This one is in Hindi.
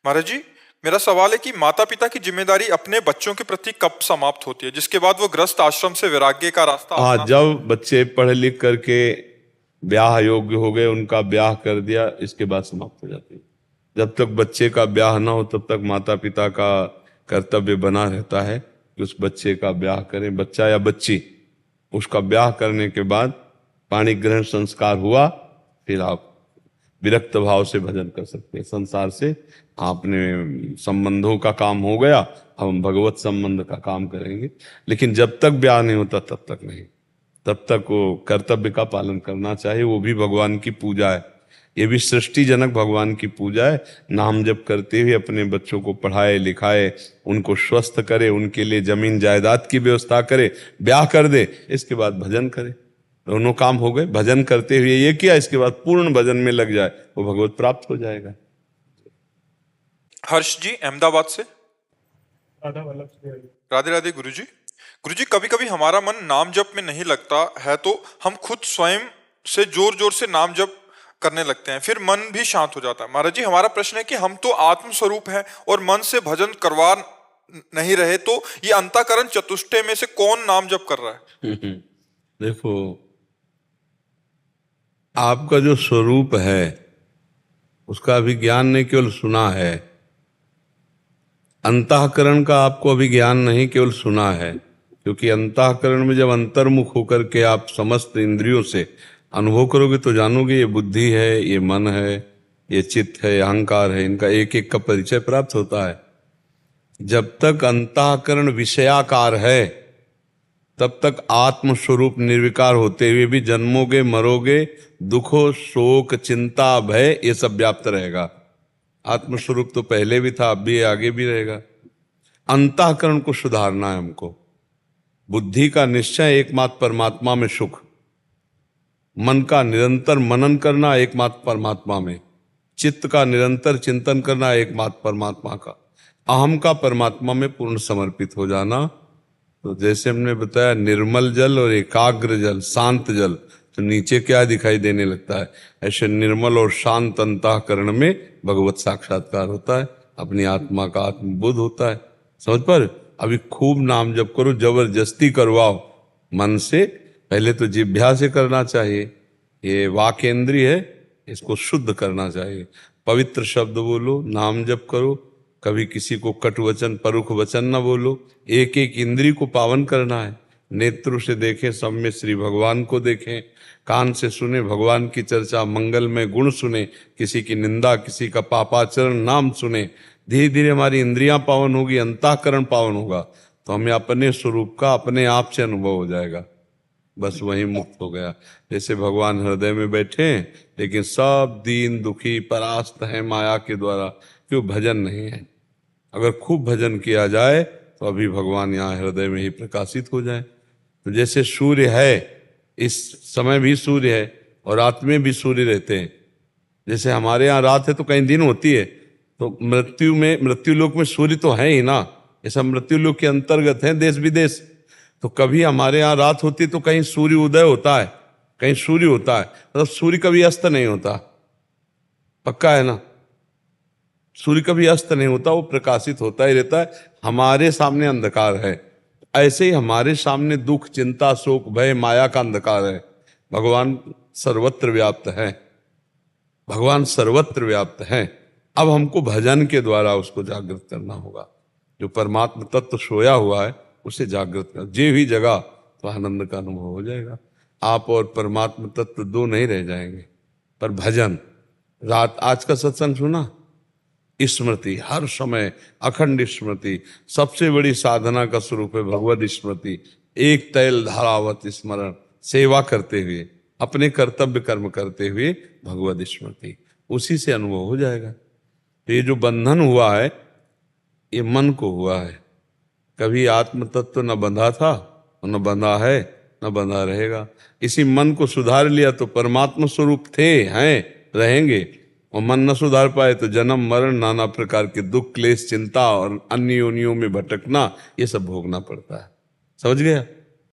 महाराज जी, मेरा सवाल है कि माता पिता की जिम्मेदारी अपने बच्चों के प्रति कब समाप्त होती है, जिसके बाद वो गृहस्थ आश्रम से वैराग्य का रास्ता हाँ, अपना जब बच्चे पढ़ लिख करके ब्याह योग्य हो गए, उनका ब्याह कर दिया, इसके बाद समाप्त हो जाती है। जब तक बच्चे का ब्याह ना हो तब तक माता पिता का कर्तव्य बना रहता है कि उस बच्चे का ब्याह करें। बच्चा या बच्ची, उसका ब्याह करने के बाद पाणी ग्रहण संस्कार हुआ, फिर आप विरक्त भाव से भजन कर सकते हैं। संसार से आपने संबंधों का काम हो गया, हम भगवत संबंध का काम करेंगे। लेकिन जब तक ब्याह नहीं होता तब तक नहीं, तब तक वो कर्तव्य का पालन करना चाहिए। वो भी भगवान की पूजा है, ये भी सृष्टिजनक भगवान की पूजा है। नाम जप करते हुए अपने बच्चों को पढ़ाए लिखाए, उनको स्वस्थ करे, उनके लिए जमीन जायदाद की व्यवस्था करे, ब्याह कर दे, इसके बाद भजन करे। दोनों काम हो गए। भजन करते हुए ये किया, इसके बाद पूर्ण भजन में लग जाए, वो भगवत प्राप्त हो जाएगा। हर्ष जी अहमदाबाद से। राधे राधे गुरुजी। गुरुजी, कभी कभी हमारा मन नाम जप में नहीं लगता है तो हम खुद स्वयं से जोर जोर से नाम जप करने लगते हैं, फिर मन भी शांत हो जाता है। महाराज जी, हमारा प्रश्न है कि हम तो आत्म स्वरूप है और मन से भजन करवा नहीं रहे, तो ये अंतःकरण चतुष्टय में से कौन नाम जप कर रहा है? देखो, आपका जो स्वरूप है उसका अभी ज्ञान नहीं, केवल सुना है। अंतःकरण का आपको अभी ज्ञान नहीं, केवल सुना है। क्योंकि अंतःकरण में जब अंतर्मुख होकर के आप समस्त इंद्रियों से अनुभव करोगे तो जानोगे ये बुद्धि है, ये मन है, ये चित्त है, अहंकार है, इनका एक एक का परिचय प्राप्त होता है। जब तक अंतःकरण विषयाकार है तब तक आत्मस्वरूप निर्विकार होते हुए भी जन्मोगे, मरोगे, दुखो, शोक, चिंता, भय, ये सब व्याप्त रहेगा। आत्मस्वरूप तो पहले भी था, अब भी, आगे भी रहेगा। अंतःकरण को सुधारना है हमको। बुद्धि का निश्चय एकमात्र परमात्मा में सुख, मन का निरंतर मनन करना एकमात्र परमात्मा में, चित्त का निरंतर चिंतन करना एकमात्र परमात्मा का, अहम का परमात्मा में पूर्ण समर्पित हो जाना। तो जैसे हमने बताया, निर्मल जल और एकाग्र जल, शांत जल, तो नीचे क्या दिखाई देने लगता है, ऐसे निर्मल और शांत अंतःकरण में भगवत साक्षात्कार होता है, अपनी आत्मा का आत्मबोध होता है। समझ पर? अभी खूब नाम जप करो, जबरदस्ती करवाओ मन से। पहले तो जिह्वा से करना चाहिए, ये वाक इंद्रिय है, इसको शुद्ध करना चाहिए। पवित्र शब्द बोलो, नाम जप करो, कभी किसी को कटु वचन परुख वचन न बोलो। एक एक इंद्री को पावन करना है। नेत्रों से देखें, सब में श्री भगवान को देखें, कान से सुने भगवान की चर्चा, मंगल में गुण सुने, किसी की निंदा, किसी का पापाचरण नाम सुने। धीरे धीरे हमारी इंद्रियां पावन होगी, अंतःकरण पावन होगा, तो हमें अपने स्वरूप का अपने आप से अनुभव हो जाएगा। बस वही मुक्त हो गया। जैसे भगवान हृदय में बैठे हैं, लेकिन सब दीन दुखी परास्त है माया के द्वारा, क्यों? भजन नहीं है। अगर खूब भजन किया जाए तो अभी भगवान यहाँ हृदय में ही प्रकाशित हो जाए। तो जैसे सूर्य है, इस समय भी सूर्य है और रात में भी सूर्य रहते हैं। जैसे हमारे यहाँ रात है तो कहीं दिन होती है, तो मृत्युलोक में सूर्य तो है ही ना, ये सब मृत्युलोक के अंतर्गत है, देश विदेश। तो कभी हमारे यहाँ रात होती तो कहीं सूर्य उदय होता है, कहीं सूर्य होता है, मतलब सूर्य कभी अस्त नहीं होता, पक्का है ना? सूर्य कभी अस्त नहीं होता, वो प्रकाशित होता ही रहता है। हमारे सामने अंधकार है, ऐसे ही हमारे सामने दुख, चिंता, शोक, भय, माया का अंधकार है। भगवान सर्वत्र व्याप्त है, भगवान सर्वत्र व्याप्त है। अब हमको भजन के द्वारा उसको जागृत करना होगा। जो परमात्मा तत्व सोया हुआ है उसे जागृत कर, जे भी जगह तो आनंद का अनुभव हो जाएगा। आप और परमात्मा तत्व दो नहीं रह जाएंगे। पर भजन, रात आज का सत्संग सुना, स्मृति हर समय, अखंड स्मृति सबसे बड़ी साधना का स्वरूप है। भगवत स्मृति, एक तैल धारावत स्मरण, सेवा करते हुए, अपने कर्तव्य कर्म करते हुए भगवत स्मृति, उसी से अनुभव हो जाएगा। तो ये जो बंधन हुआ है ये मन को हुआ है। कभी आत्म तत्व न बंधा था और न बंधा है, न बंधा रहेगा। इसी मन को सुधार लिया तो परमात्मा स्वरूप थे, हैं, रहेंगे। और मन न सुधार पाए तो जन्म मरण, नाना प्रकार के दुख, क्लेश, चिंता और अन्य योनियों में भटकना, ये सब भोगना पड़ता है। समझ गया?